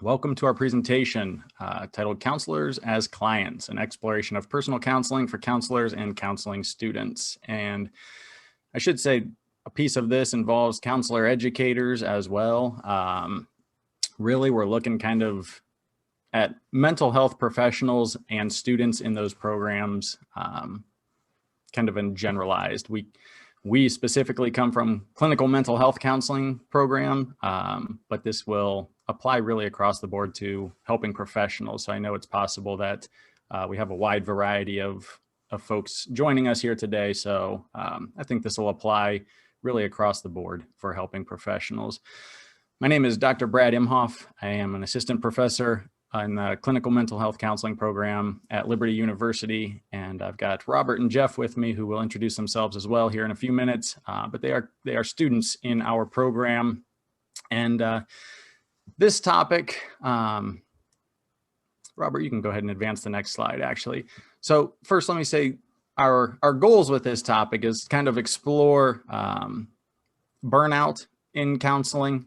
Welcome to our presentation titled Counselors as Clients, an exploration of personal counseling for counselors and counseling students. And I should say a piece of this involves counselor educators as well. Really, we're looking kind of at mental health professionals and students in those programs, kind of in generalized. We specifically come from clinical mental health counseling program, but this will apply really across the board to helping professionals. So I know it's possible that we have a wide variety of folks joining us here today. So I think this will apply really across the board for helping professionals. My name is Dr. Brad Imhoff. I am an assistant professor in the clinical mental health counseling program at Liberty University. And I've got Robert and Jeff with me who will introduce themselves as well here in a few minutes, but they are students in our program. And this topic, Robert, you can go ahead and advance the next slide actually. So first, let me say our goals with this topic is kind of explore burnout in counseling,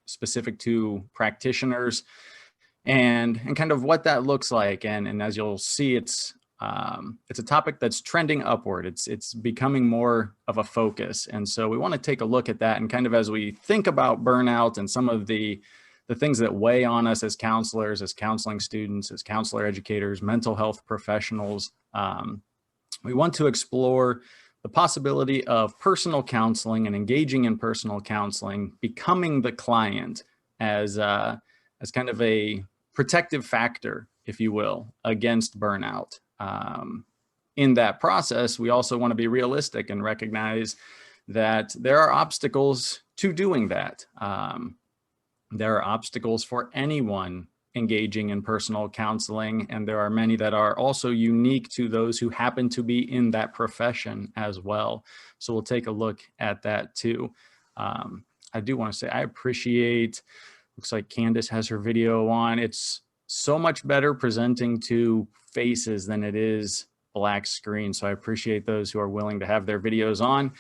specific to practitioners, and kind of what that looks like. And as you'll see, it's a topic that's trending upward. It's becoming more of a focus. And so we want to take a look at that, and kind of as we think about burnout and some of the things that weigh on us as counselors, as counseling students, as counselor educators, mental health professionals, we want to explore the possibility of personal counseling and engaging in personal counseling, becoming the client as kind of a protective factor, if you will, against burnout. In that process, we also want to be realistic and recognize that there are obstacles to doing that. There are obstacles for anyone engaging in personal counseling, and there are many that are also unique to those who happen to be in that profession as well. So we'll take a look at that too. I do want to say I appreciate, looks like Candace has her video on. It's so much better presenting to faces than it is black screen. So I appreciate those who are willing to have their videos on,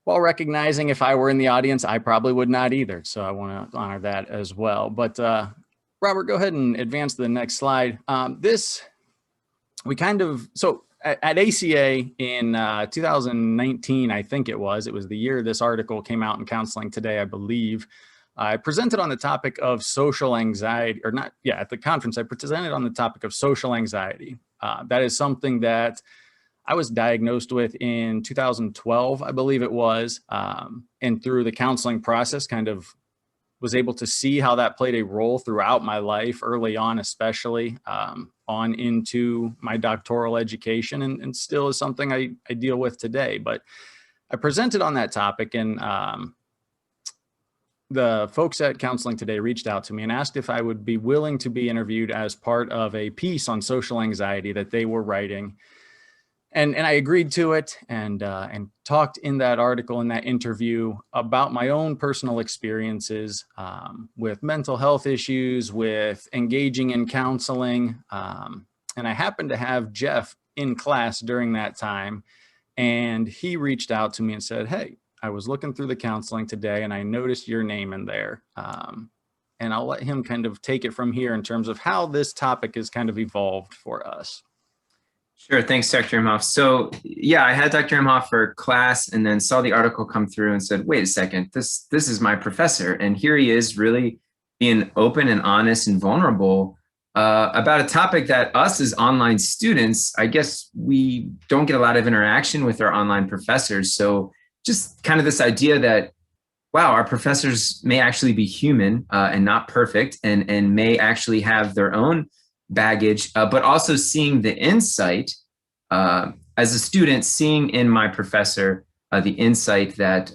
while recognizing if I were in the audience, I probably would not either. So I want to honor that as well. But Robert, go ahead and advance to the next slide. So at ACA in 2019, I think it was the year this article came out in Counseling Today, I believe. I presented on the topic of social anxiety, at the conference, I presented on the topic of social anxiety. That is something that I was diagnosed with in 2012, I believe it was. And through the counseling process, kind of was able to see how that played a role throughout my life, early on, especially on into my doctoral education, and still is something I deal with today. But I presented on that topic, and the folks at Counseling Today reached out to me and asked if I would be willing to be interviewed as part of a piece on social anxiety that they were writing. And I agreed to it, and talked in that article, in that interview, about my own personal experiences with mental health issues, with engaging in counseling. And I happened to have Jeff in class during that time, and he reached out to me and said, "Hey, I was looking through the Counseling Today and I noticed your name in there." And I'll let him kind of take it from here in terms of how this topic has kind of evolved for us. Sure. Thanks, Dr. Imhoff. So yeah, I had Dr. Imhoff for class and then saw the article come through and said, wait a second, this is my professor. And here he is really being open and honest and vulnerable about a topic that us as online students, I guess we don't get a lot of interaction with our online professors. So just kind of this idea that, wow, our professors may actually be human and not perfect, and may actually have their own baggage, but also seeing the insight as a student, seeing in my professor the insight that,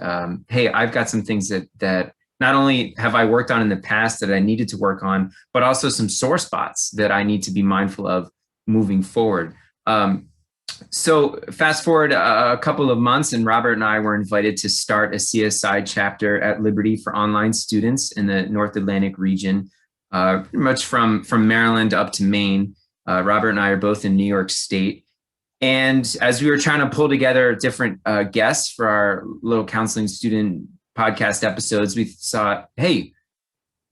hey, I've got some things that not only have I worked on in the past that I needed to work on, but also some sore spots that I need to be mindful of moving forward. So fast forward a couple of months, and Robert and I were invited to start a CSI chapter at Liberty for online students in the North Atlantic region, pretty much from Maryland up to Maine. Robert and I are both in New York State. And as we were trying to pull together different guests for our little counseling student podcast episodes, we thought, hey,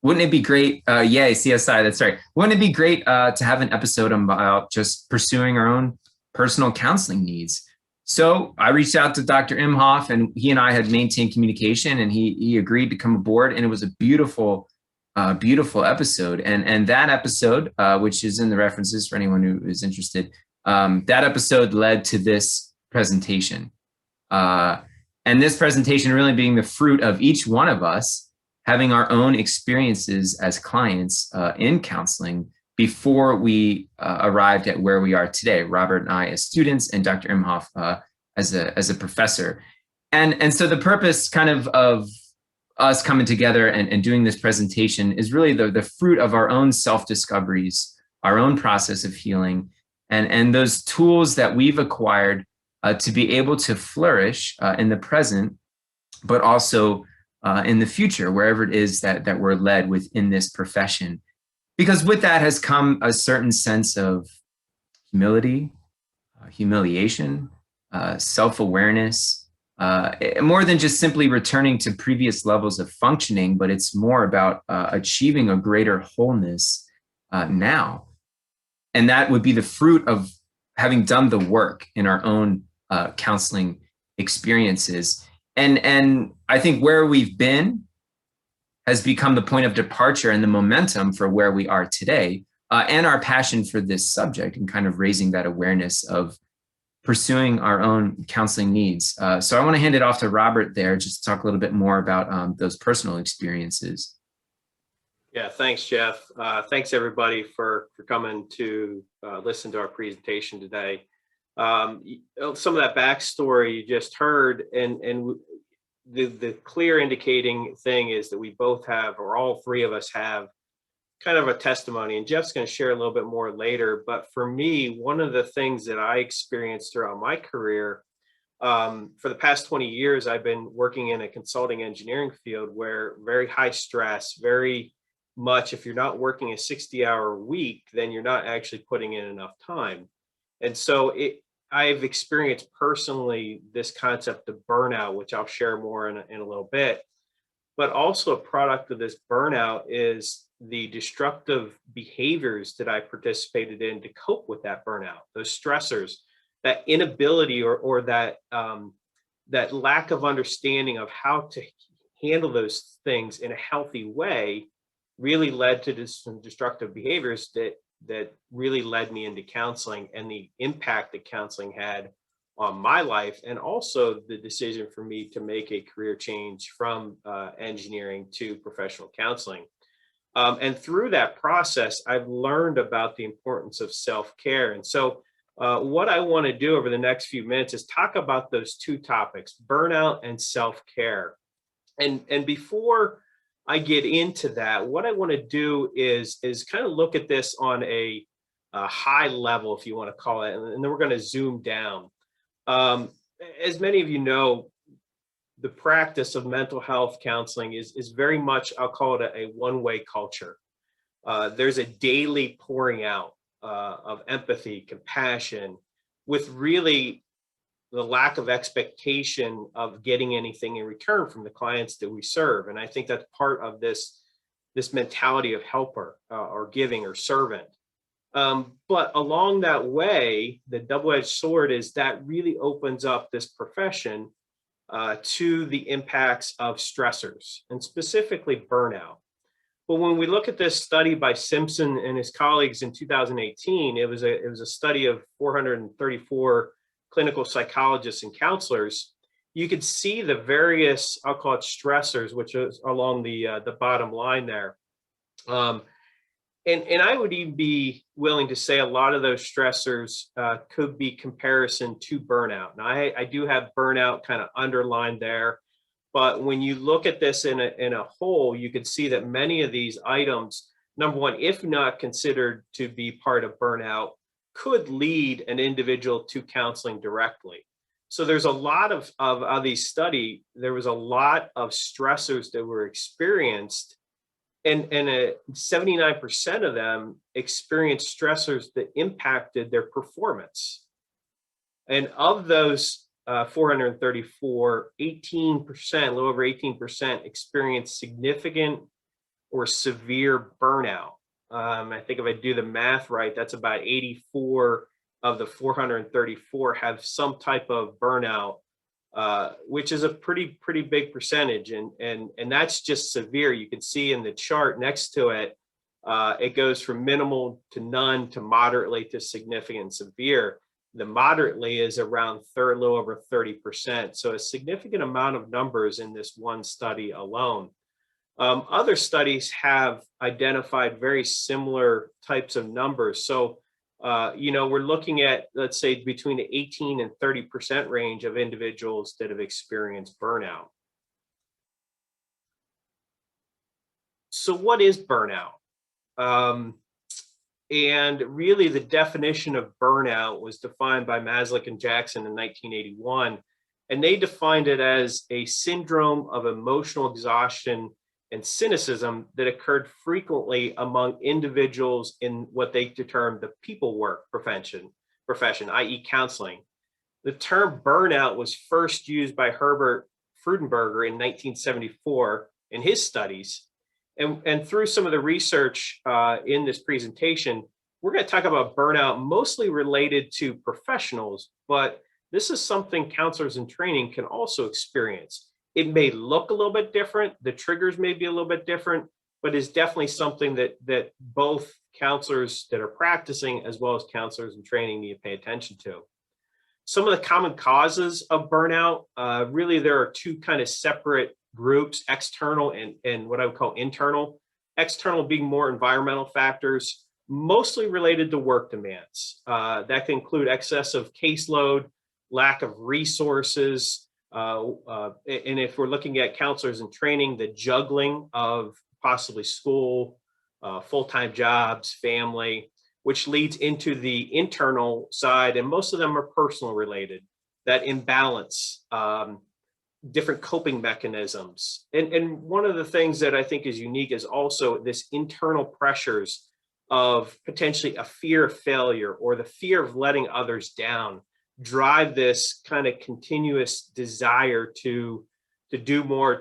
Wouldn't it be great? Yay, CSI, that's right. Wouldn't it be great to have an episode about just pursuing our own personal counseling needs? So I reached out to Dr. Imhoff, and he and I had maintained communication, and he agreed to come aboard, and it was a beautiful, beautiful episode. And that episode, which is in the references for anyone who is interested, that episode led to this presentation. And this presentation really being the fruit of each one of us having our own experiences as clients in counseling before we arrived at where we are today, Robert and I as students, and Dr. Imhoff as a professor. And so the purpose kind of us coming together and doing this presentation is really the fruit of our own self-discoveries, our own process of healing, and those tools that we've acquired to be able to flourish in the present, but also in the future, wherever it is that we're led within this profession. Because with that has come a certain sense of humility, humiliation, self-awareness, more than just simply returning to previous levels of functioning, but it's more about achieving a greater wholeness now. And that would be the fruit of having done the work in our own counseling experiences. And I think where we've been has become the point of departure and the momentum for where we are today, and our passion for this subject and kind of raising that awareness of pursuing our own counseling needs. So I want to hand it off to Robert there, just to talk a little bit more about those personal experiences. Yeah, thanks, Jeff. Thanks everybody for coming to listen to our presentation today. Some of that backstory you just heard, and the clear indicating thing is that we both have, or all three of us have, kind of a testimony, and Jeff's going to share a little bit more later. But for me, one of the things that I experienced throughout my career, for the past 20 years, I've been working in a consulting engineering field where very high stress, very much, if you're not working a 60-hour week, then you're not actually putting in enough time. And so I've experienced personally this concept of burnout, which I'll share more in a little bit. But also a product of this burnout is the destructive behaviors that I participated in to cope with that burnout, those stressors, that inability or that that lack of understanding of how to handle those things in a healthy way really led to some destructive behaviors that really led me into counseling, and the impact that counseling had on my life, and also the decision for me to make a career change from engineering to professional counseling. And through that process, I've learned about the importance of self-care. And so what I want to do over the next few minutes is talk about those two topics, burnout and self-care. And before I get into that, what I want to do is kind of look at this on a high level, if you want to call it, and then we're going to zoom down. As many of you know, the practice of mental health counseling is very much, I'll call it a one-way culture. There's a daily pouring out of empathy, compassion, with really the lack of expectation of getting anything in return from the clients that we serve. And I think that's part of this mentality of helper or giving or servant. But along that way, the double-edged sword is that really opens up this profession to the impacts of stressors, and specifically burnout. But when we look at this study by Simpson and his colleagues in 2018, it was a study of 434 clinical psychologists and counselors. You could see the various, I'll call it stressors, which is along the bottom line there. And I would even be willing to say a lot of those stressors could be comparison to burnout. Now, I do have burnout kind of underlined there, but when you look at this in a whole, you can see that many of these items, number one, if not considered to be part of burnout, could lead an individual to counseling directly. So there's a lot of these study, there was a lot of stressors that were experienced, and 79% of them experienced stressors that impacted their performance. And of those 434, 18%, a little over 18% experienced significant or severe burnout. I think if I do the math right, that's about 84 of the 434 have some type of burnout, which is a pretty big percentage, and that's just severe. You can see in the chart next to it, it goes from minimal to none to moderately to significant severe. The moderately is around a little over 30%. So a significant amount of numbers in this one study alone. Other studies have identified very similar types of numbers. So, we're looking at, let's say, between the 18 and 30% range of individuals that have experienced burnout. So what is burnout? And really the definition of burnout was defined by Mazzone and Jackson in 1981. And they defined it as a syndrome of emotional exhaustion and cynicism that occurred frequently among individuals in what they termed the people work profession, i.e. counseling. The term burnout was first used by Herbert Freudenberger in 1974 in his studies. And through some of the research in this presentation, we're going to talk about burnout mostly related to professionals, but this is something counselors in training can also experience. It may look a little bit different, the triggers may be a little bit different, but it's definitely something that both counselors that are practicing as well as counselors in training need to pay attention to. Some of the common causes of burnout, really there are two kind of separate groups, external and what I would call internal. External being more environmental factors, mostly related to work demands. That can include excessive caseload, lack of resources, and if we're looking at counselors in training, the juggling of possibly school, full-time jobs, family, which leads into the internal side, and most of them are personal related, that imbalance, different coping mechanisms. And one of the things that I think is unique is also this internal pressures of potentially a fear of failure or the fear of letting others down drive this kind of continuous desire to do more,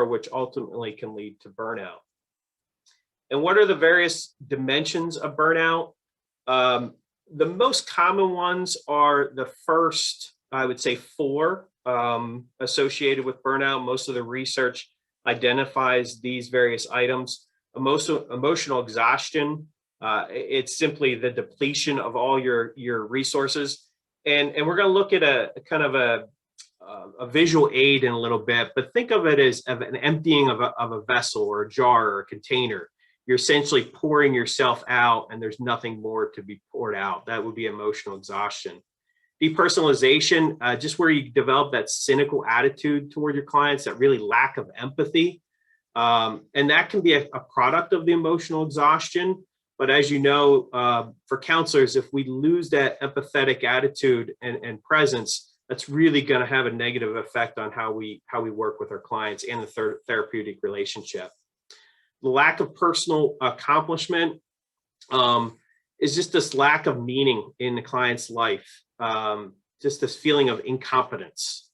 which ultimately can lead to burnout. And what are the various dimensions of burnout? The most common ones are the first, I would say, four associated with burnout. Most of the research identifies these various items. Emotional exhaustion, it's simply the depletion of all your resources. And we're going to look at a kind of a visual aid in a little bit, but think of it as an emptying of a vessel or a jar or a container. You're essentially pouring yourself out and there's nothing more to be poured out. That would be emotional exhaustion. Depersonalization, just where you develop that cynical attitude toward your clients, that really lack of empathy. And that can be a product of the emotional exhaustion. But as you know, for counselors, if we lose that empathetic attitude and presence, that's really going to have a negative effect on how we work with our clients and the therapeutic relationship. The lack of personal accomplishment is just this lack of meaning in the client's life, just this feeling of incompetence.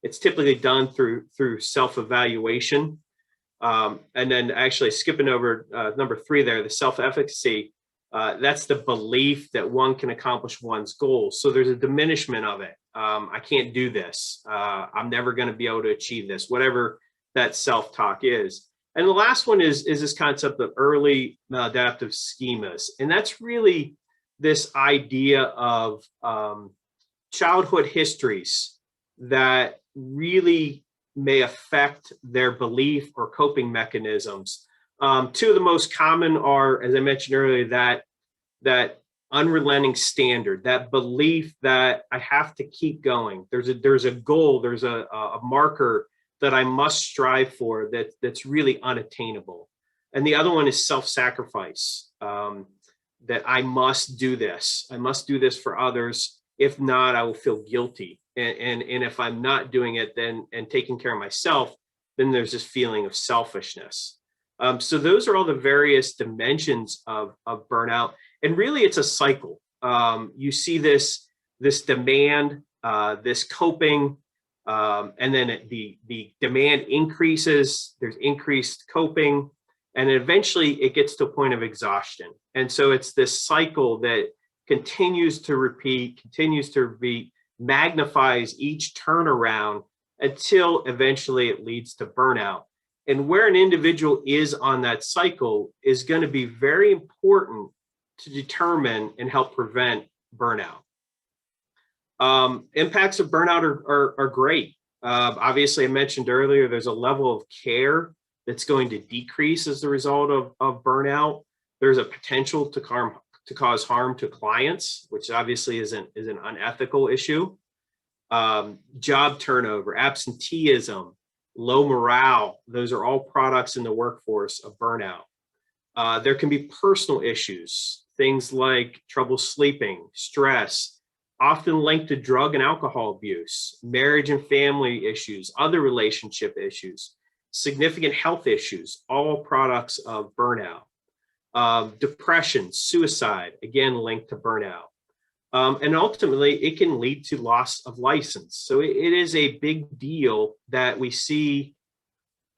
It's typically done through self-evaluation. And then actually skipping over number 3 there, the self-efficacy, that's the belief that one can accomplish one's goals. So there's a diminishment of it. I can't do this. I'm never going to be able to achieve this, whatever that self-talk is. And the last one is this concept of early maladaptive schemas. And that's really this idea of childhood histories that really may affect their belief or coping mechanisms. Two of the most common are, as I mentioned earlier, that unrelenting standard, that belief that I have to keep going. There's a goal, there's a marker that I must strive for that's really unattainable. And the other one is self-sacrifice, that I must do this. I must do this for others. If not, I will feel guilty. And if I'm not doing it and taking care of myself, then there's this feeling of selfishness. So those are all the various dimensions of burnout. And really it's a cycle. You see this demand, this coping, And then the demand increases, there's increased coping, and eventually it gets to a point of exhaustion. And so it's this cycle that continues to repeat, magnifies each turnaround until eventually it leads to burnout. And where an individual is on that cycle is going to be very important to determine and help prevent burnout. Impacts of burnout are great. Obviously, I mentioned earlier, there's a level of care that's going to decrease as a result of burnout. There's a potential to cause harm to clients, which obviously is an unethical issue. Job turnover, absenteeism, low morale, those are all products in the workforce of burnout. There can be personal issues, things like trouble sleeping, stress, often linked to drug and alcohol abuse, marriage and family issues, other relationship issues, significant health issues, all products of burnout. Depression, suicide, again, linked to burnout. And ultimately, it can lead to loss of license. So it is a big deal that we see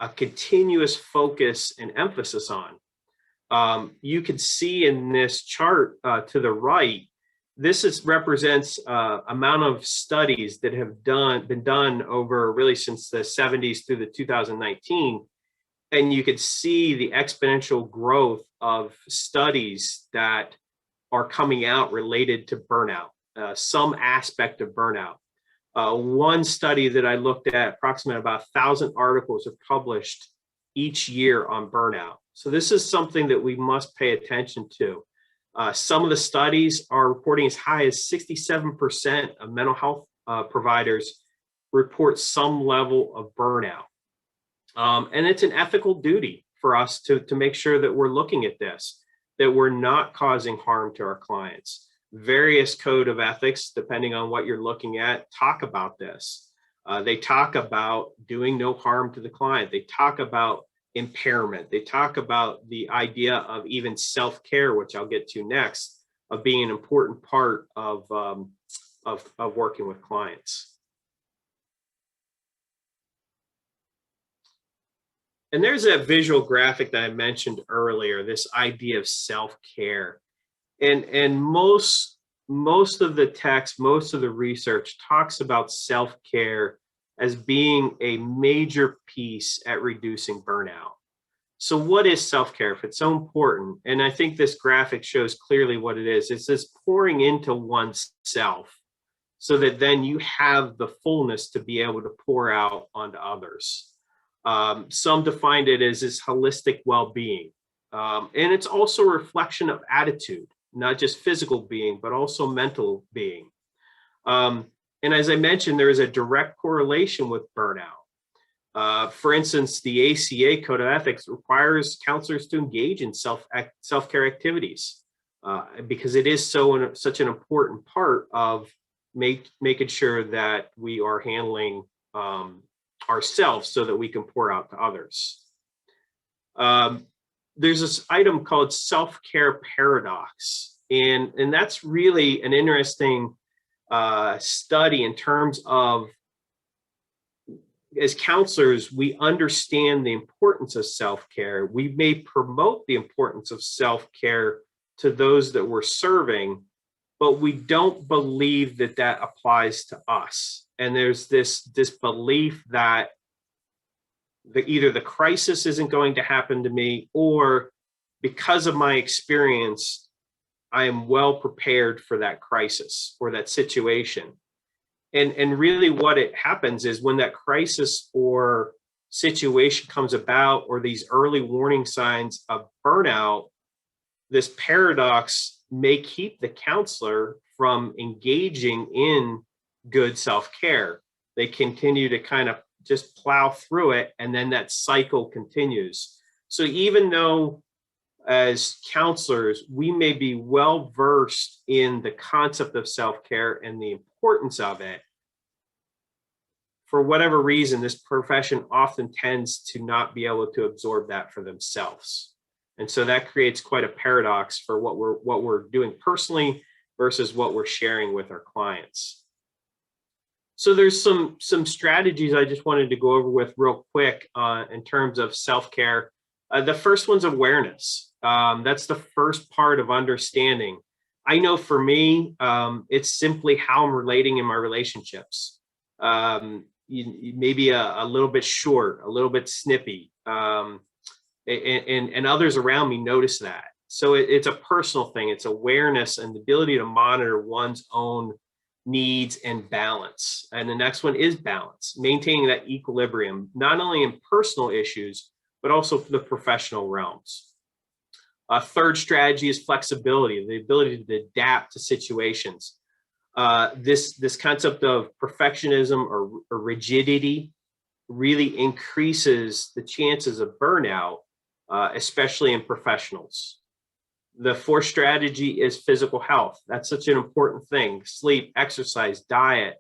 a continuous focus and emphasis on. You can see in this chart to the right, this represents amount of studies that have been done over really since the 70s through the 2019. And you could see the exponential growth of studies that are coming out related to burnout, some aspect of burnout. One study that I looked at, approximately about 1,000 articles are published each year on burnout. So this is something that we must pay attention to. Some of the studies are reporting as high as 67% of mental health providers report some level of burnout. And it's an ethical duty for us to make sure that we're looking at this, that we're not causing harm to our clients. Various code of ethics, depending on what you're looking at, talk about this. They talk about doing no harm to the client. They talk about impairment. They talk about the idea of even self-care, which I'll get to next, of being an important part of working with clients. And there's that visual graphic that I mentioned earlier, this idea of self-care. And most of the text, most of the research talks about self-care as being a major piece at reducing burnout. So what is self-care if it's so important? And I think this graphic shows clearly what it is. It's this pouring into oneself so that then you have the fullness to be able to pour out onto others. Some defined it as this holistic well-being. And it's also a reflection of attitude, not just physical being, but also mental being. And as I mentioned, there is a direct correlation with burnout. For instance, the ACA Code of Ethics requires counselors to engage in self-care activities because it is such an important part of making sure that we are handling ourselves so that we can pour out to others. There's this item called self-care paradox, and that's really an interesting study in terms of, as counselors, we understand the importance of self-care. We may promote the importance of self-care to those that we're serving, but we don't believe that that applies to us. And there's this belief that either the crisis isn't going to happen to me, or because of my experience, I am well prepared for that crisis or that situation. And really what it happens is when that crisis or situation comes about, or these early warning signs of burnout, this paradox may keep the counselor from engaging in good self-care. They continue to kind of just plow through it, and then that cycle continues. So even though as counselors, we may be well versed in the concept of self-care and the importance of it, for whatever reason, this profession often tends to not be able to absorb that for themselves. And so that creates quite a paradox for what we're doing personally versus what we're sharing with our clients. So there's some strategies I just wanted to go over with real quick in terms of self-care. The first one's awareness. That's the first part of understanding. I know for me, it's simply how I'm relating in my relationships. Maybe a little bit short, a little bit snippy, and others around me notice that. So it's a personal thing. It's awareness and the ability to monitor one's own needs and balance. And the next one is balance, maintaining that equilibrium, not only in personal issues, but also for the professional realms. A third strategy is flexibility, the ability to adapt to situations. This concept of perfectionism or rigidity really increases the chances of burnout, especially in professionals. The fourth strategy is physical health. That's such an important thing. Sleep, exercise, diet.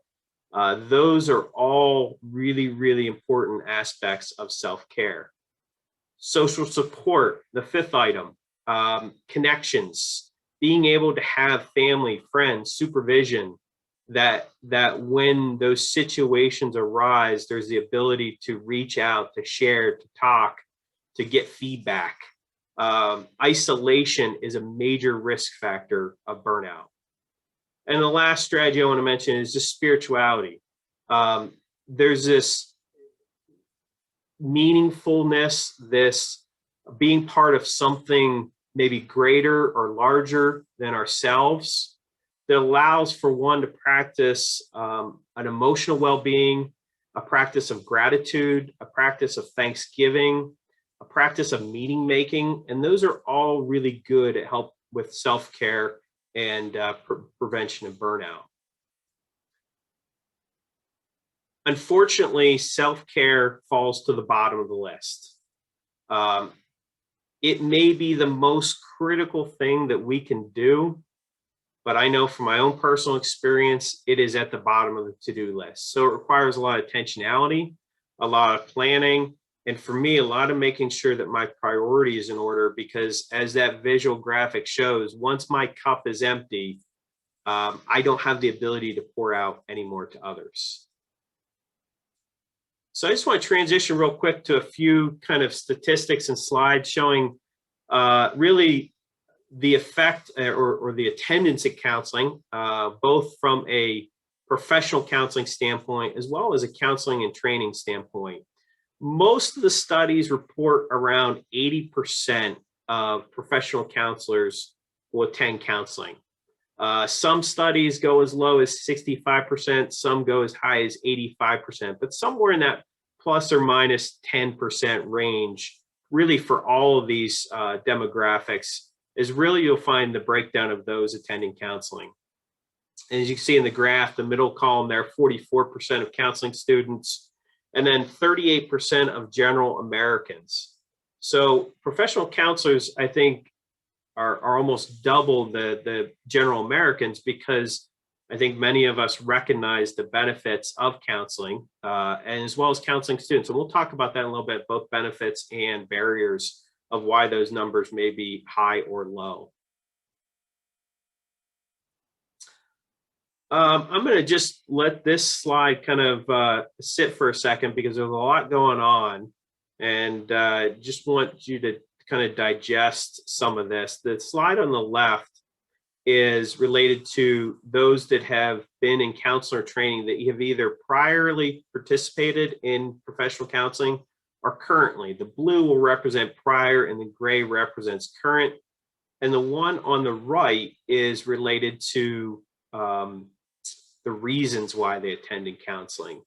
Those are all really, really important aspects of self-care. Social support, the fifth item. Connections, being able to have family, friends, supervision, that when those situations arise, there's the ability to reach out, to share, to talk, to get feedback. Isolation is a major risk factor of burnout. And the last strategy I want to mention is just spirituality. There's this meaningfulness, this being part of something maybe greater or larger than ourselves that allows for one to practice an emotional well-being, a practice of gratitude, a practice of thanksgiving, a practice of meaning making, and those are all really good at help with self-care and prevention of burnout. Unfortunately, self-care falls to the bottom of the list. It may be the most critical thing that we can do, but I know from my own personal experience, it is at the bottom of the to-do list. So it requires a lot of intentionality, a lot of planning, and for me, a lot of making sure that my priority is in order, because as that visual graphic shows, once my cup is empty, I don't have the ability to pour out anymore to others. So I just want to transition real quick to a few kind of statistics and slides showing really the effect or the attendance at counseling, both from a professional counseling standpoint as well as a counseling and training standpoint. Most of the studies report around 80% of professional counselors will attend counseling. Some studies go as low as 65%, some go as high as 85%, but somewhere in that plus or minus 10% range, really for all of these demographics, is really you'll find the breakdown of those attending counseling. And as you can see in the graph, the middle column there, 44% of counseling students, and then 38% of general Americans. So professional counselors, I think, are almost double the general Americans, because I think many of us recognize the benefits of counseling, and as well as counseling students. And we'll talk about that in a little bit, both benefits and barriers of why those numbers may be high or low. I'm going to just let this slide kind of sit for a second, because there's a lot going on, and just want you to kind of digest some of this. The slide on the left is related to those that have been in counselor training that have either priorly participated in professional counseling or currently. The blue will represent prior and the gray represents current. And the one on the right is related to the reasons why they attended counseling.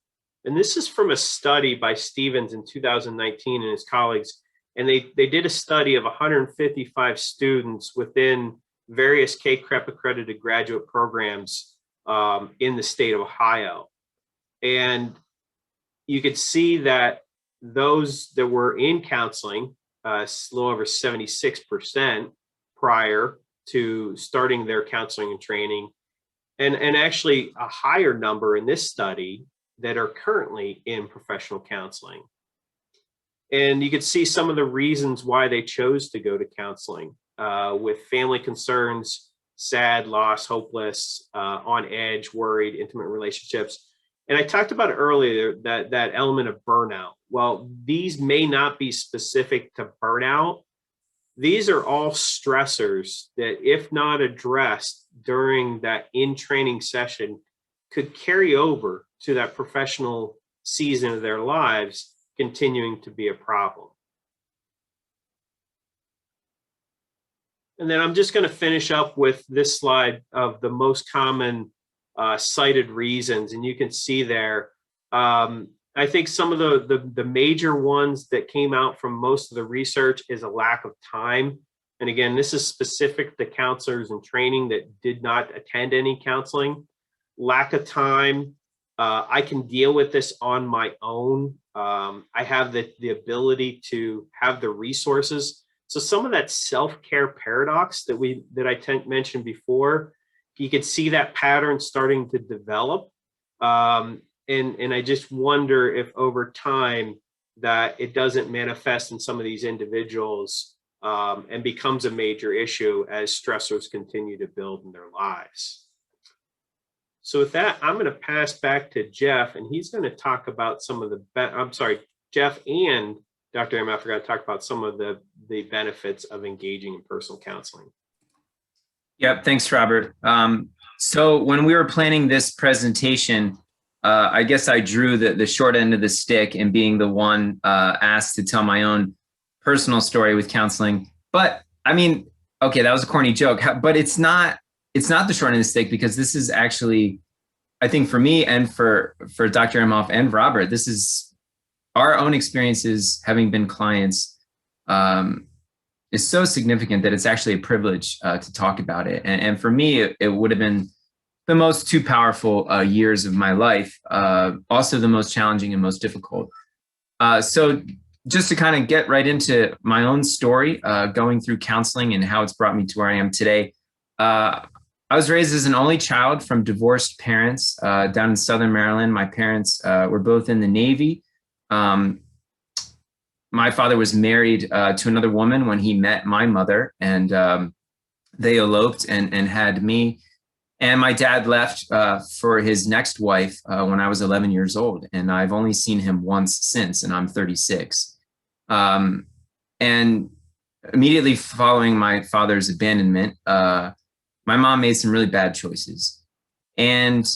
And this is from a study by Stevens in 2019 and his colleagues. And they did a study of 155 students within various CACREP accredited graduate programs in the state of Ohio. And you could see that those that were in counseling, a little over 76% prior to starting their counseling and training, and actually a higher number in this study that are currently in professional counseling. And you could see some of the reasons why they chose to go to counseling, with family concerns, sad, lost, hopeless, on edge, worried, intimate relationships. And I talked about earlier that element of burnout. Well, these may not be specific to burnout. These are all stressors that, if not addressed during that in-training session, could carry over to that professional season of their lives, continuing to be a problem. And then I'm just going to finish up with this slide of the most common cited reasons. And you can see there, I think some of the major ones that came out from most of the research is a lack of time. And again, this is specific to counselors in training that did not attend any counseling. Lack of time. I can deal with this on my own. I have the ability to have the resources. So some of that self-care paradox that I mentioned before, you could see that pattern starting to develop. And I just wonder if over time that it doesn't manifest in some of these individuals and becomes a major issue as stressors continue to build in their lives. So with that, I'm going to pass back to Jeff, and he's going to talk about some of Jeff and Dr. Imhoff are going to talk about some of the benefits of engaging in personal counseling. Yep, thanks, Robert. So when we were planning this presentation, I guess I drew the short end of the stick and being the one asked to tell my own personal story with counseling. But I mean, okay, that was a corny joke, but it's not the short end of the stick, because this is actually, I think for me and for Dr. Imhoff and Robert, this is our own experiences having been clients is so significant that it's actually a privilege to talk about it. And for me, it would have been the most two powerful years of my life, also the most challenging and most difficult. So just to kind of get right into my own story, going through counseling and how it's brought me to where I am today. I was raised as an only child from divorced parents down in Southern Maryland. My parents were both in the Navy. My father was married to another woman when he met my mother, and they eloped and had me. And my dad left for his next wife when I was 11 years old, and I've only seen him once since, and I'm 36. And immediately following my father's abandonment, my mom made some really bad choices. And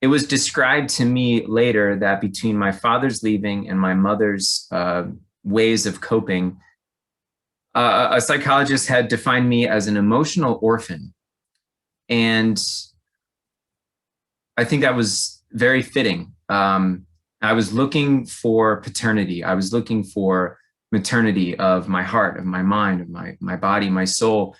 it was described to me later that between my father's leaving and my mother's ways of coping, a psychologist had defined me as an emotional orphan. And I think that was very fitting. I was looking for paternity. I was looking for maternity of my heart, of my mind, of my body, my soul.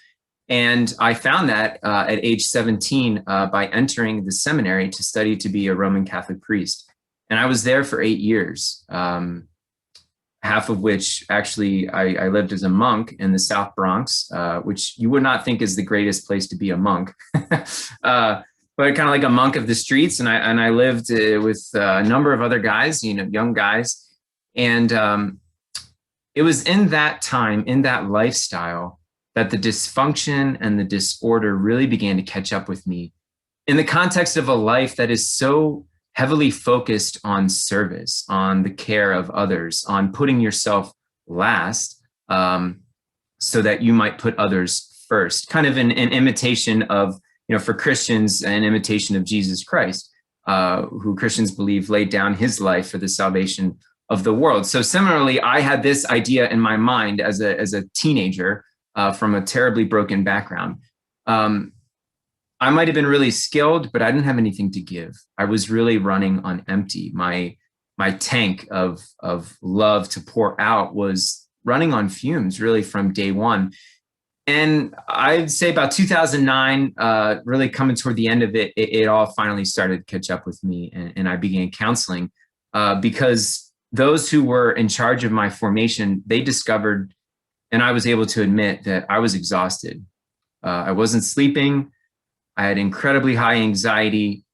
And I found that at age 17 by entering the seminary to study to be a Roman Catholic priest. And I was there for 8 years, half of which actually I lived as a monk in the South Bronx, which you would not think is the greatest place to be a monk, but kind of like a monk of the streets. And I lived with a number of other guys, young guys. And it was in that time, in that lifestyle, that the dysfunction and the disorder really began to catch up with me in the context of a life that is so heavily focused on service, on the care of others, on putting yourself last so that you might put others first, kind of an imitation of, for Christians, an imitation of Jesus Christ, who Christians believe laid down his life for the salvation of the world. So similarly, I had this idea in my mind as a teenager, from a terribly broken background. I might have been really skilled, but I didn't have anything to give. I was really running on empty. My tank of love to pour out was running on fumes really from day one. And I'd say about 2009, really coming toward the end of it, it all finally started to catch up with me, and I began counseling because those who were in charge of my formation, they discovered, and I was able to admit that I was exhausted. I wasn't sleeping. I had incredibly high anxiety,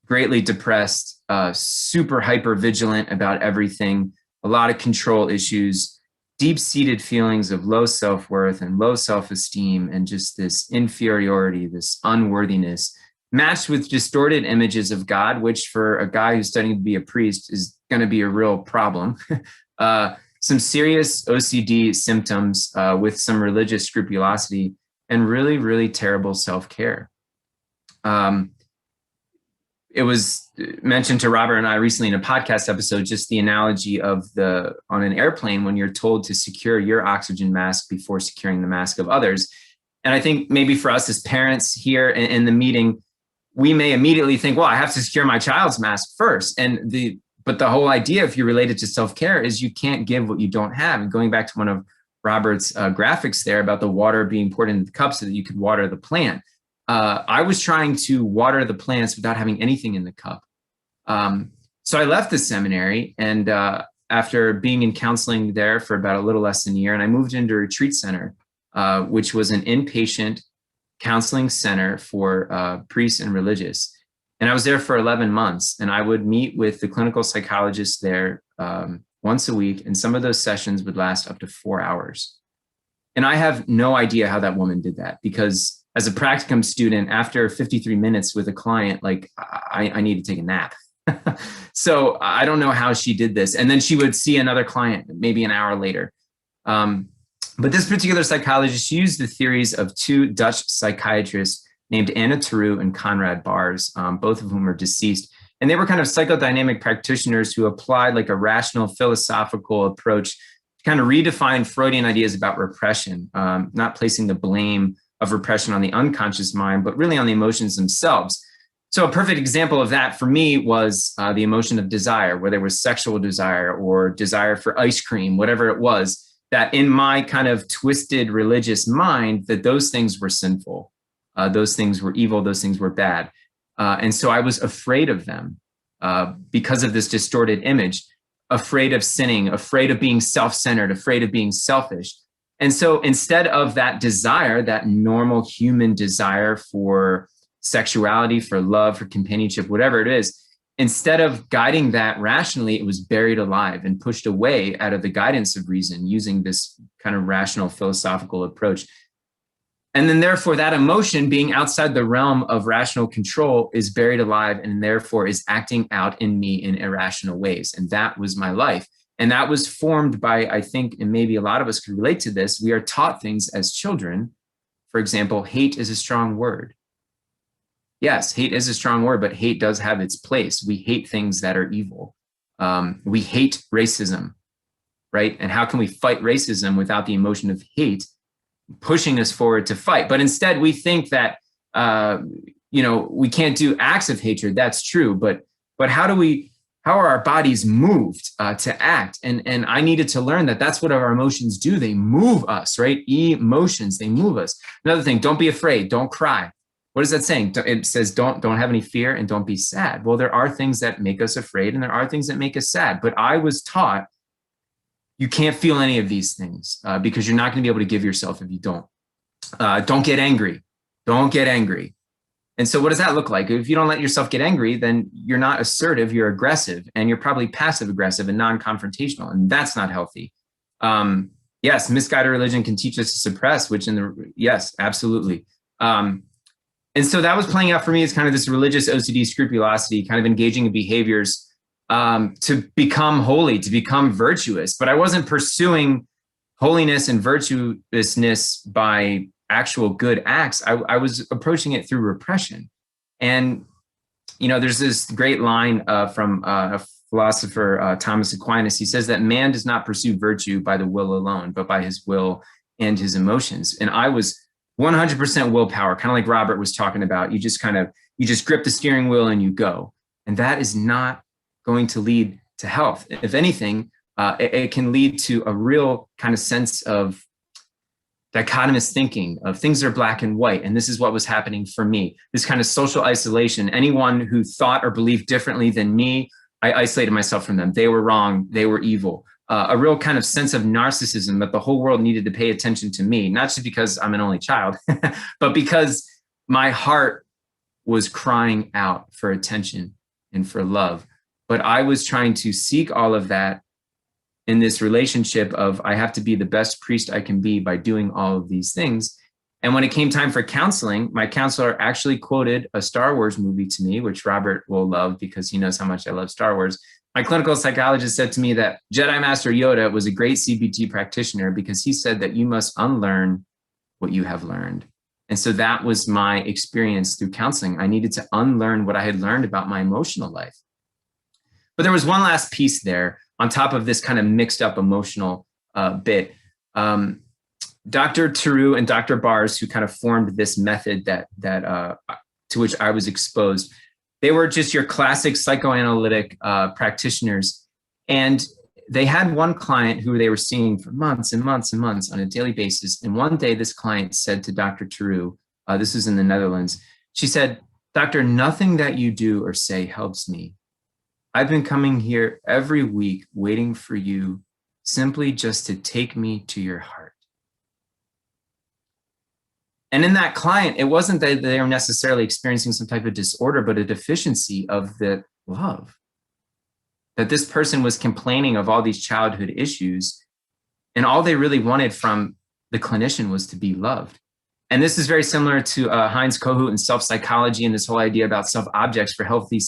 greatly depressed, super hyper vigilant about everything, a lot of control issues, deep-seated feelings of low self-worth and low self-esteem, and just this inferiority, this unworthiness matched with distorted images of God, which for a guy who's studying to be a priest is going to be a real problem. Some serious OCD symptoms with some religious scrupulosity and really, really terrible self-care. It was mentioned to Robert and I recently in a podcast episode, just the analogy of on an airplane when you're told to secure your oxygen mask before securing the mask of others. And I think maybe for us as parents here in the meeting, we may immediately think, well, I have to secure my child's mask first. But the whole idea, if you relate it to self-care, is you can't give what you don't have. And going back to one of Robert's graphics there about the water being poured into the cup so that you could water the plant. I was trying to water the plants without having anything in the cup. So I left the seminary, and after being in counseling there for about a little less than a year, and I moved into a retreat center, which was an inpatient counseling center for priests and religious. And I was there for 11 months, and I would meet with the clinical psychologist there once a week, and some of those sessions would last up to 4 hours. And I have no idea how that woman did that, because as a practicum student, after 53 minutes with a client, like I need to take a nap. So I don't know how she did this. And then she would see another client maybe an hour later. But this particular psychologist used the theories of two Dutch psychiatrists named Anna Theroux and Conrad Bars, both of whom are deceased. And they were kind of psychodynamic practitioners who applied like a rational philosophical approach to kind of redefine Freudian ideas about repression, not placing the blame of repression on the unconscious mind, but really on the emotions themselves. So a perfect example of that for me was the emotion of desire, where there was sexual desire or desire for ice cream, whatever it was, that in my kind of twisted religious mind, that those things were sinful, those things were evil, those things were bad. And so I was afraid of them because of this distorted image, afraid of sinning, afraid of being self-centered, afraid of being selfish. And so instead of that desire, that normal human desire for sexuality, for love, for companionship, whatever it is, instead of guiding that rationally, it was buried alive and pushed away out of the guidance of reason using this kind of rational philosophical approach. And then therefore that emotion being outside the realm of rational control is buried alive and therefore is acting out in me in irrational ways. And that was my life. And that was formed by, I think, and maybe a lot of us could relate to this, we are taught things as children. For example, hate is a strong word. Yes, hate is a strong word, but hate does have its place. We hate things that are evil. We hate racism, right? And how can we fight racism without the emotion of hate pushing us forward to fight? But instead, we think that, we can't do acts of hatred. That's true. But how are our bodies moved to act? And I needed to learn that that's what our emotions do. They move us, right? Emotions, they move us. Another thing, don't be afraid, don't cry. What is that saying? It says, don't have any fear and don't be sad. Well, there are things that make us afraid and there are things that make us sad. But I was taught you can't feel any of these things because you're not going to be able to give yourself if you don't. Don't get angry. Don't get angry. And so what does that look like? If you don't let yourself get angry, then you're not assertive, you're aggressive, and you're probably passive aggressive and non-confrontational, and that's not healthy. Yes, misguided religion can teach us to suppress, yes, absolutely. And so that was playing out for me as kind of this religious OCD scrupulosity, kind of engaging in behaviors to become holy, to become virtuous. But I wasn't pursuing holiness and virtuousness by actual good acts. I was approaching it through repression. And, there's this great line from a philosopher, Thomas Aquinas. He says that man does not pursue virtue by the will alone, but by his will and his emotions. And I was 100% willpower, kind of like Robert was talking about. You just grip the steering wheel and you go. And that is not going to lead to health. If anything, it can lead to a real kind of sense of dichotomous thinking of things that are black and white. And this is what was happening for me, this kind of social isolation. Anyone who thought or believed differently than me, I isolated myself from them. They were wrong. They were evil. A real kind of sense of narcissism that the whole world needed to pay attention to me, not just because I'm an only child, but because my heart was crying out for attention and for love. But I was trying to seek all of that in this relationship of I have to be the best priest I can be by doing all of these things. And when it came time for counseling, my counselor actually quoted a Star Wars movie to me, which Robert will love because he knows how much I love Star Wars. My clinical psychologist said to me that Jedi Master Yoda was a great CBT practitioner because he said that you must unlearn what you have learned. And so that was my experience through counseling. I needed to unlearn what I had learned about my emotional life. But there was one last piece there on top of this kind of mixed up emotional bit. Dr. Theroux and Dr. Bars, who kind of formed this method to which I was exposed, they were just your classic psychoanalytic practitioners. And they had one client who they were seeing for months and months and months on a daily basis. And one day this client said to Dr. Theroux, this was in the Netherlands, she said, "Doctor, nothing that you do or say helps me. I've been coming here every week waiting for you simply just to take me to your heart." And in that client, it wasn't that they were necessarily experiencing some type of disorder, but a deficiency of the love. That this person was complaining of all these childhood issues, and all they really wanted from the clinician was to be loved. And this is very similar to Heinz Kohut and self-psychology and this whole idea about self-objects for healthy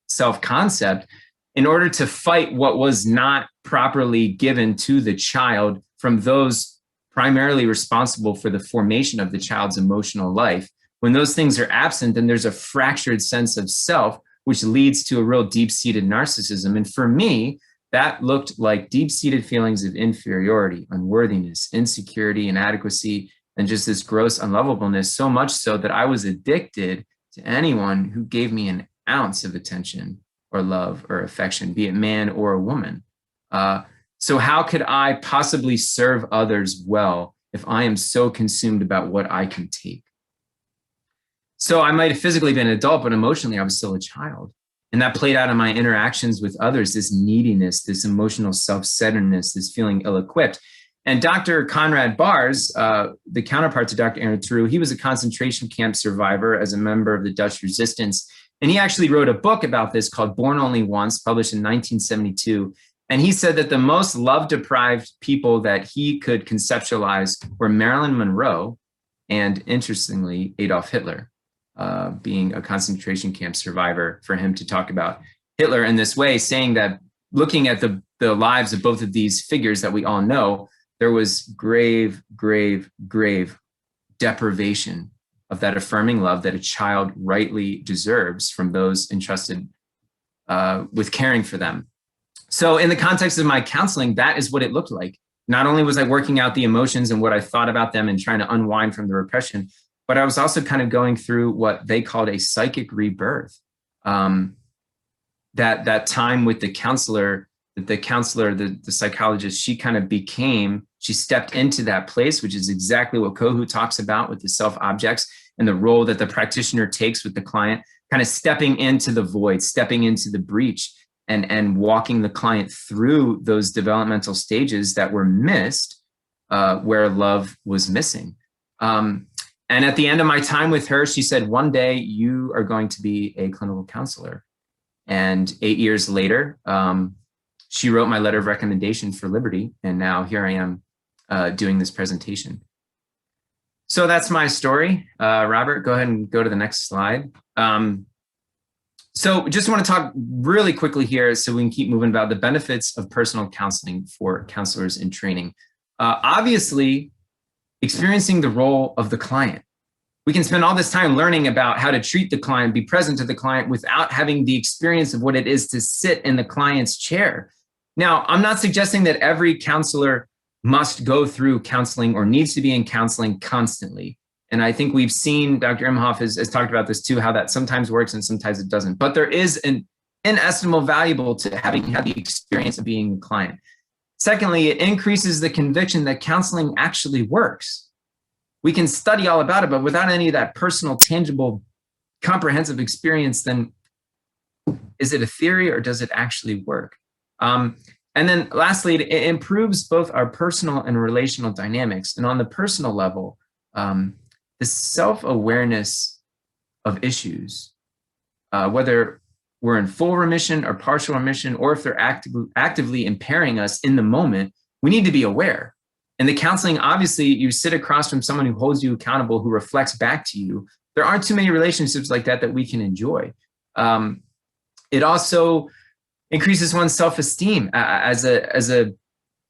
self-concept. In order to fight what was not properly given to the child from those primarily responsible for the formation of the child's emotional life. When those things are absent, then there's a fractured sense of self, which leads to a real deep-seated narcissism. And for me, that looked like deep-seated feelings of inferiority, unworthiness, insecurity, inadequacy, and just this gross unlovableness, so much so that I was addicted to anyone who gave me an ounce of attention or love or affection, be it man or a woman. So how could I possibly serve others well if I am so consumed about what I can take? So I might have physically been an adult, but emotionally I was still a child. And that played out in my interactions with others, this neediness, this emotional self-centeredness, this feeling ill-equipped. And Dr. Conrad Bars, the counterpart to Dr. Aaron Theroux, he was a concentration camp survivor as a member of the Dutch resistance. And he actually wrote a book about this called Born Only Once, published in 1972. And he said that the most love-deprived people that he could conceptualize were Marilyn Monroe and, interestingly, Adolf Hitler, being a concentration camp survivor, for him to talk about Hitler in this way, saying that looking at the lives of both of these figures that we all know, there was grave, grave, grave deprivation of that affirming love that a child rightly deserves from those entrusted with caring for them. So in the context of my counseling, that is what it looked like. Not only was I working out the emotions and what I thought about them and trying to unwind from the repression, but I was also kind of going through what they called a psychic rebirth. That time with the counselor, the psychologist, she kind of she stepped into that place, which is exactly what Kohut talks about with the self-objects and the role that the practitioner takes with the client, kind of stepping into the void, stepping into the breach, and walking the client through those developmental stages that were missed, where love was missing. And at the end of my time with her, she said, "One day you are going to be a clinical counselor." And 8 years later, she wrote my letter of recommendation for Liberty. And now here I am doing this presentation. So that's my story. Robert, go ahead and go to the next slide. So just want to talk really quickly here so we can keep moving about the benefits of personal counseling for counselors in training. Obviously, experiencing the role of the client. We can spend all this time learning about how to treat the client, be present to the client without having the experience of what it is to sit in the client's chair. Now, I'm not suggesting that every counselor must go through counseling or needs to be in counseling constantly. And I think we've seen, Dr. Imhoff has talked about this too, how that sometimes works and sometimes it doesn't. But there is an inestimable value to having had the experience of being a client. Secondly, it increases the conviction that counseling actually works. We can study all about it, but without any of that personal, tangible, comprehensive experience, then is it a theory or does it actually work? And then lastly, it improves both our personal and relational dynamics. And on the personal level, the self-awareness of issues, whether we're in full remission or partial remission, or if they're actively impairing us in the moment, we need to be aware. And the counseling, obviously, you sit across from someone who holds you accountable, who reflects back to you. There aren't too many relationships like that we can enjoy. It also increases one's self-esteem. As a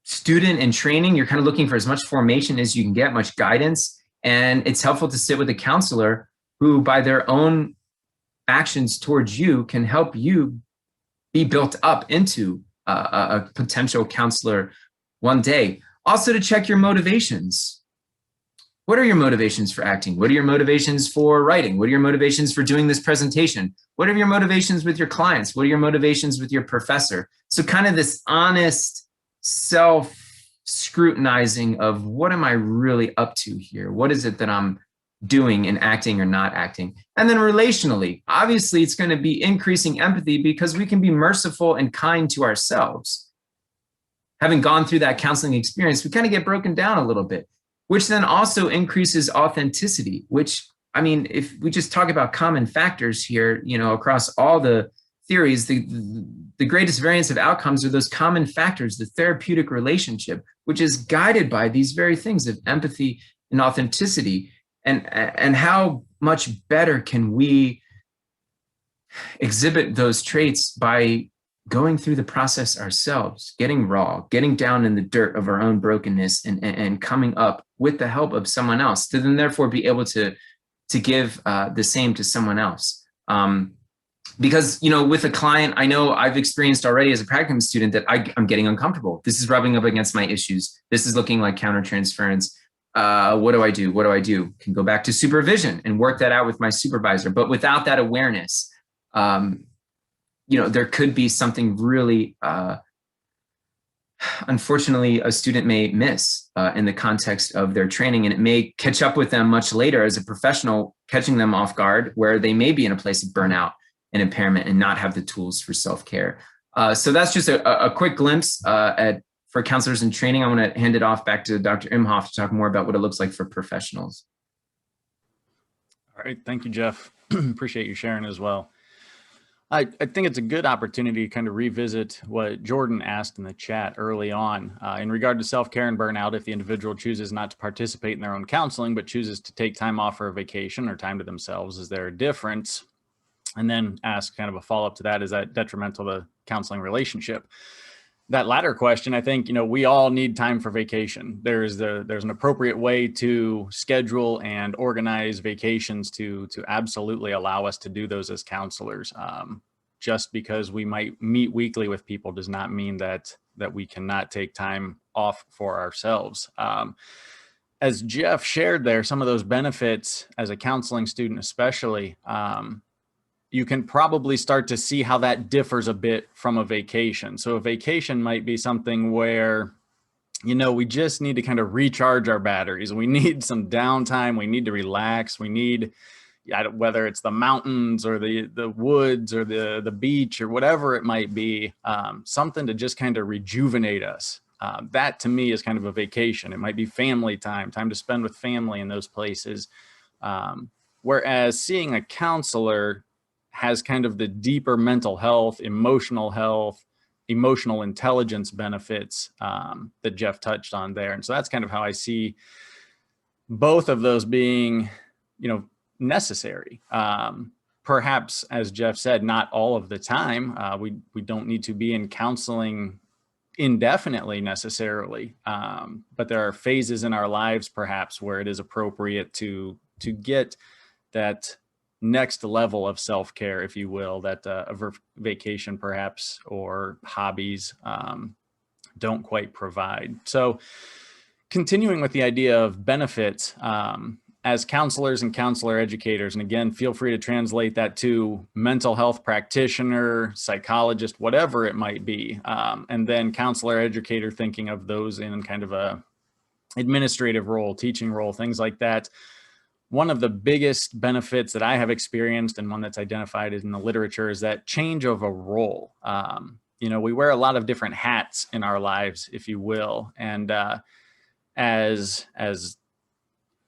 student in training, you're kind of looking for as much formation as you can get, much guidance. And it's helpful to sit with a counselor who, by their own actions towards you, can help you be built up into a potential counselor one day. Also, to check your motivations. What are your motivations for acting? What are your motivations for writing? What are your motivations for doing this presentation? What are your motivations with your clients? What are your motivations with your professor? So kind of this honest self-scrutinizing of, what am I really up to here? What is it that I'm doing and acting or not acting? And then relationally, obviously it's going to be increasing empathy, because we can be merciful and kind to ourselves. Having gone through that counseling experience, we kind of get broken down a little bit, which then also increases authenticity, which, I mean, if we just talk about common factors here, you know, across all the theories, the greatest variance of outcomes are those common factors, the therapeutic relationship, which is guided by these very things of empathy and authenticity. And how much better can we exhibit those traits by going through the process ourselves, getting raw, getting down in the dirt of our own brokenness, and coming up with the help of someone else, to then therefore be able to give the same to someone else. Because, you know, with a client, I know I've experienced already as a practicum student that I'm getting uncomfortable. This is rubbing up against my issues. This is looking like countertransference. What do I do? What do I do? Can go back to supervision and work that out with my supervisor. But without that awareness, you know, there could be something really, unfortunately, a student may miss in the context of their training, and it may catch up with them much later as a professional, catching them off guard, where they may be in a place of burnout and impairment and not have the tools for self-care. So that's just a quick glimpse for counselors in training. I want to hand it off back to Dr. Imhoff to talk more about what it looks like for professionals. All right, thank you, Jeff. Appreciate you sharing as well. I think it's a good opportunity to kind of revisit what Jordan asked in the chat early on in regard to self-care and burnout. If the individual chooses not to participate in their own counseling, but chooses to take time off for a vacation or time to themselves, is there a difference? And then ask kind of a follow-up to that, is that detrimental to counseling relationship? That latter question, I think, you know, we all need time for vacation. There's an appropriate way to schedule and organize vacations to absolutely allow us to do those as counselors. Just because we might meet weekly with people does not mean that we cannot take time off for ourselves. As Jeff shared there, some of those benefits as a counseling student, especially, you can probably start to see how that differs a bit from a vacation. So a vacation might be something where, you know, we just need to kind of recharge our batteries. We need some downtime. We need to relax. We need, whether it's the mountains or the woods or the beach or whatever it might be, something to just kind of rejuvenate us. That to me is kind of a vacation. It might be family time to spend with family in those places. Whereas seeing a counselor has kind of the deeper mental health, emotional intelligence benefits that Jeff touched on there. And so that's kind of how I see both of those being, you know, necessary. Perhaps, as Jeff said, not all of the time. We don't need to be in counseling indefinitely necessarily, but there are phases in our lives perhaps where it is appropriate to get that next level of self-care, if you will, that a vacation perhaps or hobbies don't quite provide. So continuing with the idea of benefits, as counselors and counselor educators, and again, feel free to translate that to mental health practitioner, psychologist, whatever it might be, and then counselor educator, thinking of those in kind of a administrative role, teaching role, things like that. One of the biggest benefits that I have experienced, and one that's identified in the literature, is that change of a role. You know, we wear a lot of different hats in our lives, if you will. And as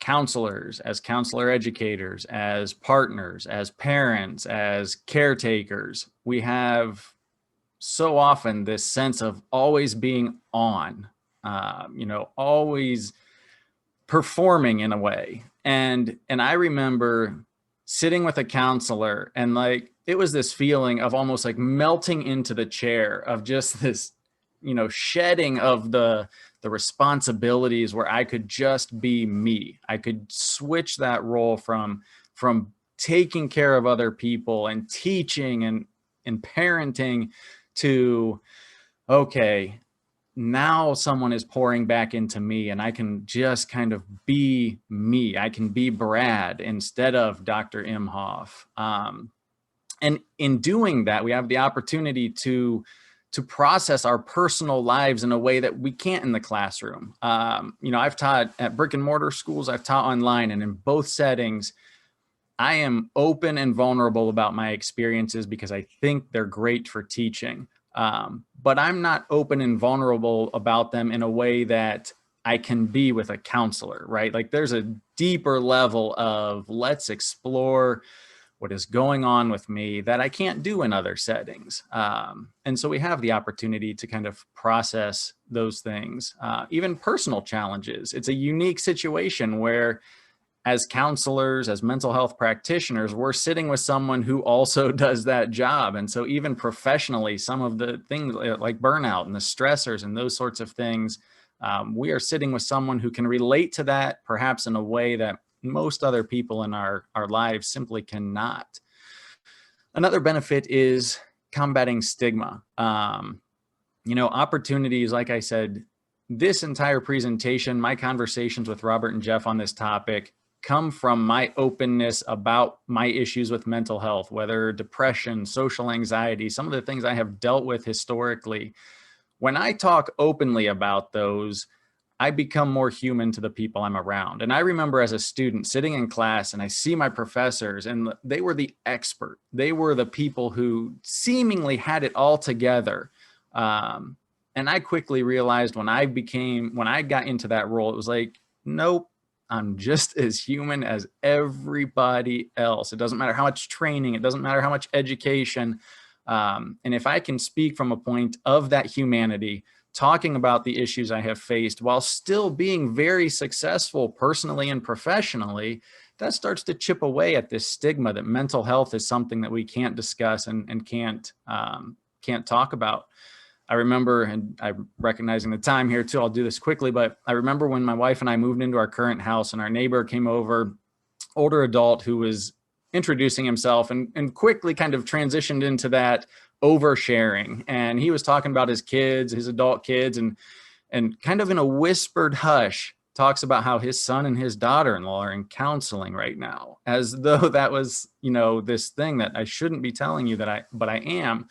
counselors, as counselor educators, as partners, as parents, as caretakers, we have so often this sense of always being on, always performing in a way. And I remember sitting with a counselor, and like, it was this feeling of almost like melting into the chair, of just this, shedding of the responsibilities, where I could just be me. I could switch that role from taking care of other people and teaching and parenting to, okay, now someone is pouring back into me, and I can just kind of be me. I can be Brad instead of Dr. Imhoff. And in doing that, we have the opportunity to process our personal lives in a way that we can't in the classroom. I've taught at brick and mortar schools, I've taught online, and in both settings, I am open and vulnerable about my experiences because I think they're great for teaching. But I'm not open and vulnerable about them in a way that I can be with a counselor, right? Like, there's a deeper level of, let's explore what is going on with me that I can't do in other settings. And so we have the opportunity to kind of process those things, even personal challenges. It's a unique situation where, as counselors, as mental health practitioners, we're sitting with someone who also does that job. And so even professionally, some of the things like burnout and the stressors and those sorts of things, we are sitting with someone who can relate to that, perhaps in a way that most other people in our lives simply cannot. Another benefit is combating stigma. Opportunities, like I said, this entire presentation, my conversations with Robert and Jeff on this topic, come from my openness about my issues with mental health, whether depression, social anxiety, some of the things I have dealt with historically. When I talk openly about those, I become more human to the people I'm around. And I remember as a student sitting in class, and I see my professors, and they were the expert. They were the people who seemingly had it all together. And I quickly realized when I got into that role, it was like, nope, I'm just as human as everybody else. It doesn't matter how much training, it doesn't matter how much education. And if I can speak from a point of that humanity, talking about the issues I have faced while still being very successful personally and professionally, that starts to chip away at this stigma that mental health is something that we can't discuss and can't talk about. I remember, and I'm recognizing the time here too, I'll do this quickly, but I remember when my wife and I moved into our current house, and our neighbor came over, older adult who was introducing himself and quickly kind of transitioned into that oversharing. And he was talking about his kids, his adult kids, and kind of in a whispered hush talks about how his son and his daughter-in-law are in counseling right now, as though that was, this thing that I shouldn't be telling you but I am.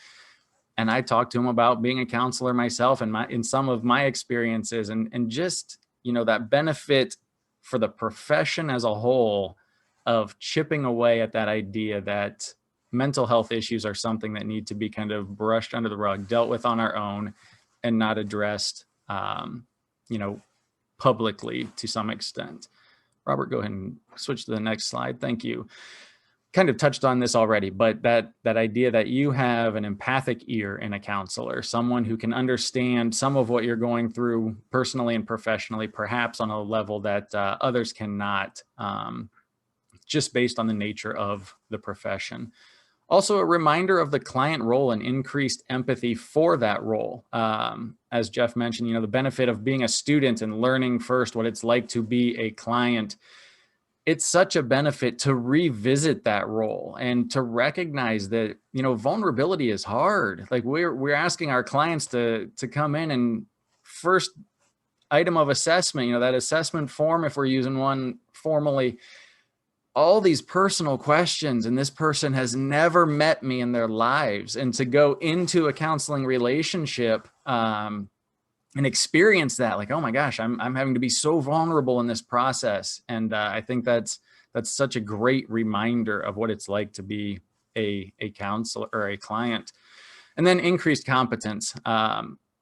And I talked to him about being a counselor myself and in some of my experiences, and just, that benefit for the profession as a whole of chipping away at that idea that mental health issues are something that need to be kind of brushed under the rug, dealt with on our own, and not addressed, publicly to some extent. Robert, go ahead and switch to the next slide. Thank you. Kind of touched on this already, but that idea that you have an empathic ear in a counselor, someone who can understand some of what you're going through personally and professionally, perhaps on a level that others cannot, just based on the nature of the profession. Also, a reminder of the client role and increased empathy for that role. As Jeff mentioned, the benefit of being a student and learning first what it's like to be a client. It's such a benefit to revisit that role and to recognize that, vulnerability is hard. Like, we're asking our clients to come in, and first item of assessment, that assessment form, if we're using one formally, all these personal questions, and this person has never met me in their lives. And to go into a counseling relationship, and experience that, like, oh my gosh, I'm having to be so vulnerable in this process. And I think that's such a great reminder of what it's like to be a counselor or a client. And then increased competence,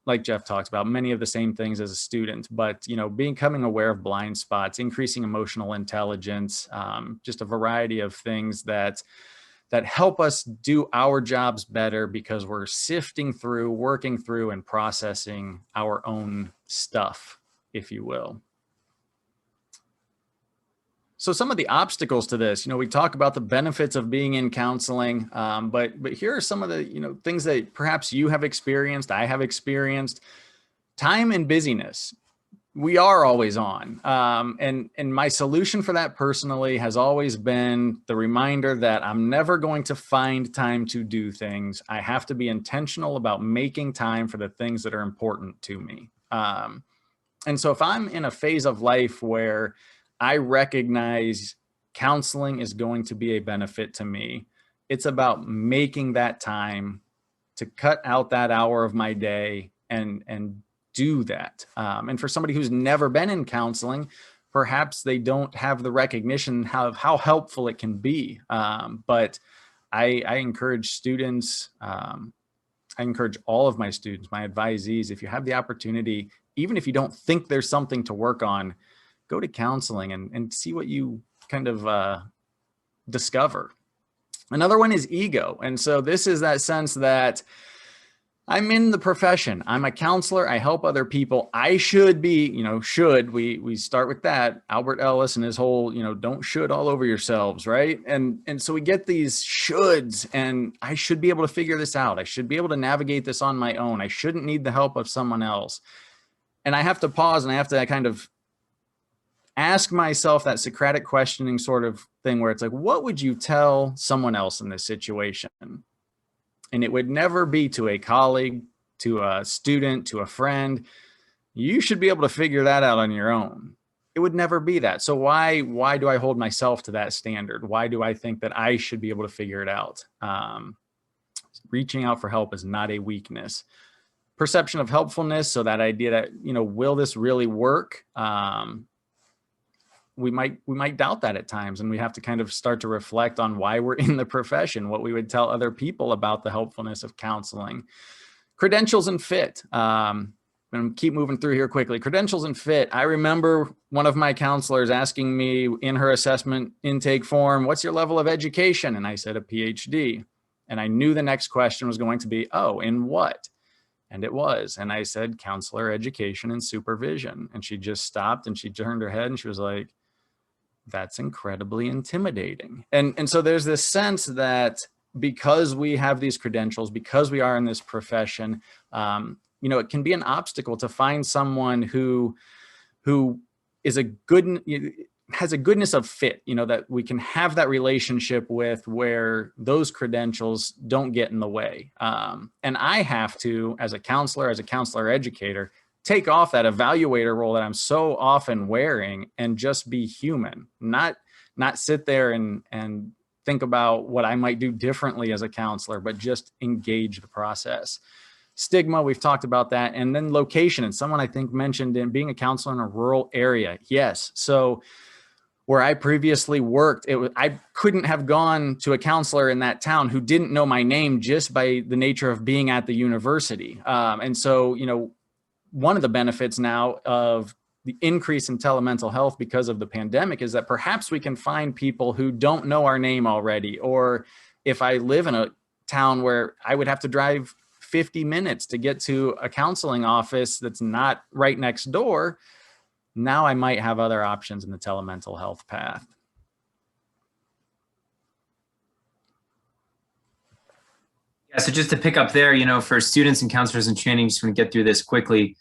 like Jeff talked about, many of the same things as a student, but becoming aware of blind spots, increasing emotional intelligence, just a variety of things that that help us do our jobs better because we're sifting through, working through, and processing our own stuff, if you will. So some of the obstacles to this, we talk about the benefits of being in counseling, but here are some of the, things that perhaps you have experienced, I have experienced. Time and busyness. We are always on. And my solution for that personally has always been the reminder that I'm never going to find time to do things. I have to be intentional about making time for the things that are important to me. And so if I'm in a phase of life where I recognize counseling is going to be a benefit to me, it's about making that time to cut out that hour of my day and do that. And for somebody who's never been in counseling, perhaps they don't have the recognition of how helpful it can be. But I encourage students, I encourage all of my students, my advisees, if you have the opportunity, even if you don't think there's something to work on, go to counseling and see what you kind of discover. Another one is ego. And so this is that sense that I'm in the profession. I'm a counselor. I help other people. I should be, we start with that. Albert Ellis and his whole, don't should all over yourselves, right? And so we get these shoulds, and I should be able to figure this out. I should be able to navigate this on my own. I shouldn't need the help of someone else. And I have to pause and I have to kind of ask myself that Socratic questioning sort of thing where it's like, what would you tell someone else in this situation? And it would never be to a colleague, to a student, to a friend. You should be able to figure that out on your own. It would never be that. So why do I hold myself to that standard? Why do I think that I should be able to figure it out? Reaching out for help is not a weakness. Perception of helpfulness. So that idea that, will this really work? We might doubt that at times, and we have to kind of start to reflect on why we're in the profession, what we would tell other people about the helpfulness of counseling. Credentials and fit. And keep moving through here quickly. Credentials and fit. I remember one of my counselors asking me in her assessment intake form, what's your level of education? And I said a PhD. And I knew the next question was going to be, oh, in what? And it was. And I said, counselor, education, and supervision. And she just stopped and she turned her head and she was like, that's incredibly intimidating. And so there's this sense that because we have these credentials, because we are in this profession, it can be an obstacle to find someone who is has a goodness of fit, that we can have that relationship with, where those credentials don't get in the way. And I have to, as a counselor educator, take off that evaluator role that I'm so often wearing and just be human, not sit there and think about what I might do differently as a counselor, but just engage the process. Stigma, we've talked about that. And then location, and someone I think mentioned in being a counselor in a rural area. Yes. So where I previously worked, I couldn't have gone to a counselor in that town who didn't know my name just by the nature of being at the university. And so, one of the benefits now of the increase in telemental health because of the pandemic is that perhaps we can find people who don't know our name already. Or if I live in a town where I would have to drive 50 minutes to get to a counseling office that's not right next door, now I might have other options in the telemental health path. Yeah, so just to pick up there, for students and counselors in training, just want to get through this quickly.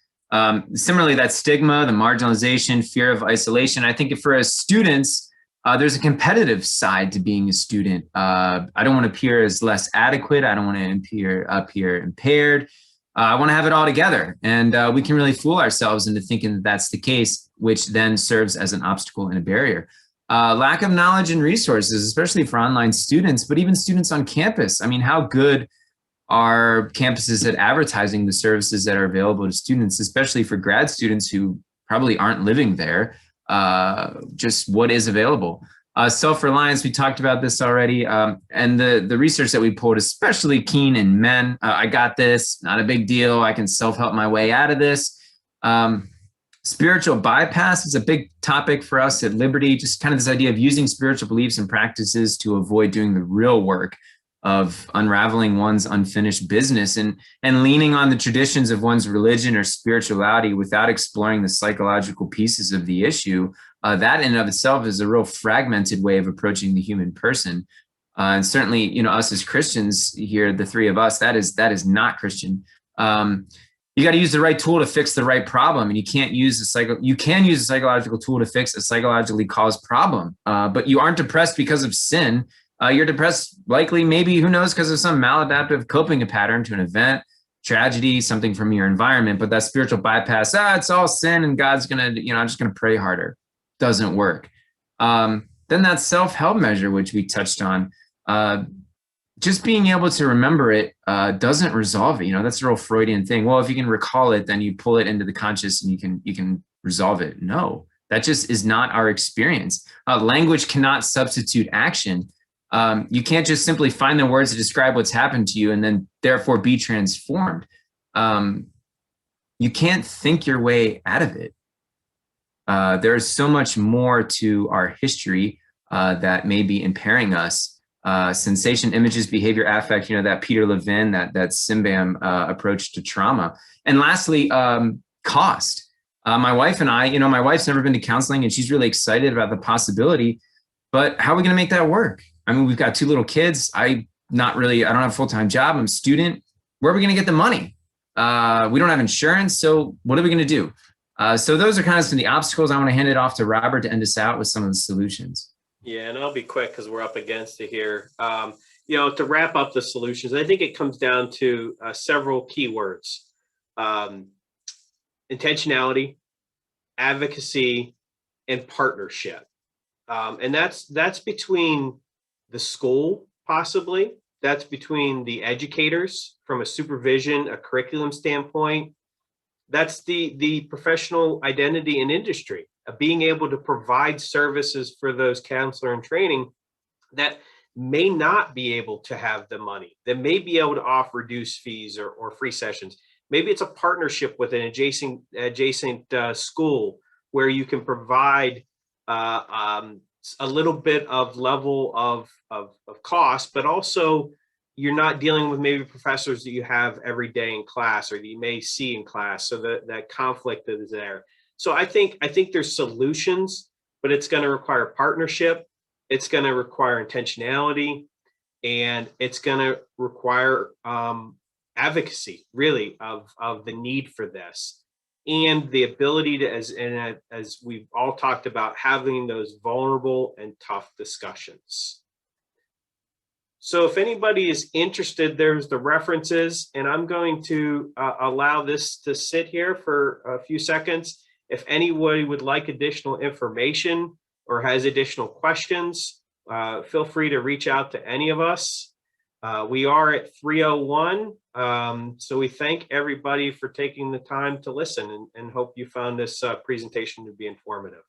Similarly, that stigma, the marginalization, fear of isolation. I think for as students, there's a competitive side to being a student. I don't want to appear as less adequate. I don't want to appear impaired. I want to have it all together. And we can really fool ourselves into thinking that that's the case, which then serves as an obstacle and a barrier. Lack of knowledge and resources, especially for online students, but even students on campus. I mean, how good are campuses at advertising the services that are available to students, especially for grad students who probably aren't living there, just what is available. Self-reliance, we talked about this already. And the research that we pulled, especially keen in men, I got this, not a big deal. I can self-help my way out of this. Spiritual bypass is a big topic for us at Liberty, just kind of this idea of using spiritual beliefs and practices to avoid doing the real work of unraveling one's unfinished business and leaning on the traditions of one's religion or spirituality without exploring the psychological pieces of the issue. That in and of itself is a real fragmented way of approaching the human person. And certainly, you know, us as Christians here, the three of us, that is not Christian. You got to use the right tool to fix the right problem, and you can use a psychological tool to fix a psychologically caused problem. But you aren't depressed because of sin. You're depressed, likely, maybe, who knows, because of some maladaptive coping pattern to an event, tragedy, something from your environment. But that spiritual bypass, it's all sin, and God's gonna, I'm just gonna pray harder, doesn't work. Then that self-help measure, which we touched on. Just being able to remember it doesn't resolve it. That's a real Freudian thing. Well, if you can recall it, then you pull it into the conscious and you can resolve it. No, that just is not our experience. Language cannot substitute action. You can't just simply find the words to describe what's happened to you and then therefore be transformed. You can't think your way out of it. There's so much more to our history that may be impairing us. Sensation, images, behavior, affect, that Peter Levin, that Simbam approach to trauma. And lastly, cost. My wife and I, my wife's never been to counseling and she's really excited about the possibility, but how are we going to make that work? I mean, we've got 2 little kids. I don't have a full-time job. I'm a student. Where are we going to get the money? We don't have insurance. So what are we going to do? So those are kind of some of the obstacles. I want to hand it off to Robert to end us out with some of the solutions. Yeah, and I'll be quick because we're up against it here. To wrap up the solutions, I think it comes down to several key words: intentionality, advocacy, and partnership. And that's between the school, possibly. That's between the educators from a supervision, a curriculum standpoint. That's the professional identity and industry. Being able to provide services for those counselor in training that may not be able to have the money, that may be able to offer reduced fees or free sessions. Maybe it's a partnership with an adjacent school where you can provide a little bit of level of cost, but also you're not dealing with maybe professors that you have every day in class or that you may see in class. So that conflict is there. So I think there's solutions, but it's going to require partnership. It's going to require intentionality, and it's going to require advocacy, really, of the need for this, and the ability to, as we've all talked about, having those vulnerable and tough discussions. So if anybody is interested, there's the references, and I'm going to allow this to sit here for a few seconds. If anybody would like additional information or has additional questions, feel free to reach out to any of us. We are at 3:01, so we thank everybody for taking the time to listen and hope you found this presentation to be informative.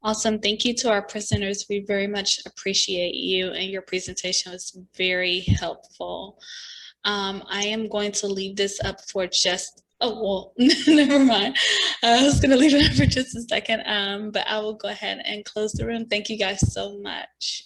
Awesome. Thank you to our presenters. We very much appreciate you, and your presentation was very helpful. I am going to leave this up for never mind. I was going to leave it up for just a second, but I will go ahead and close the room. Thank you guys so much.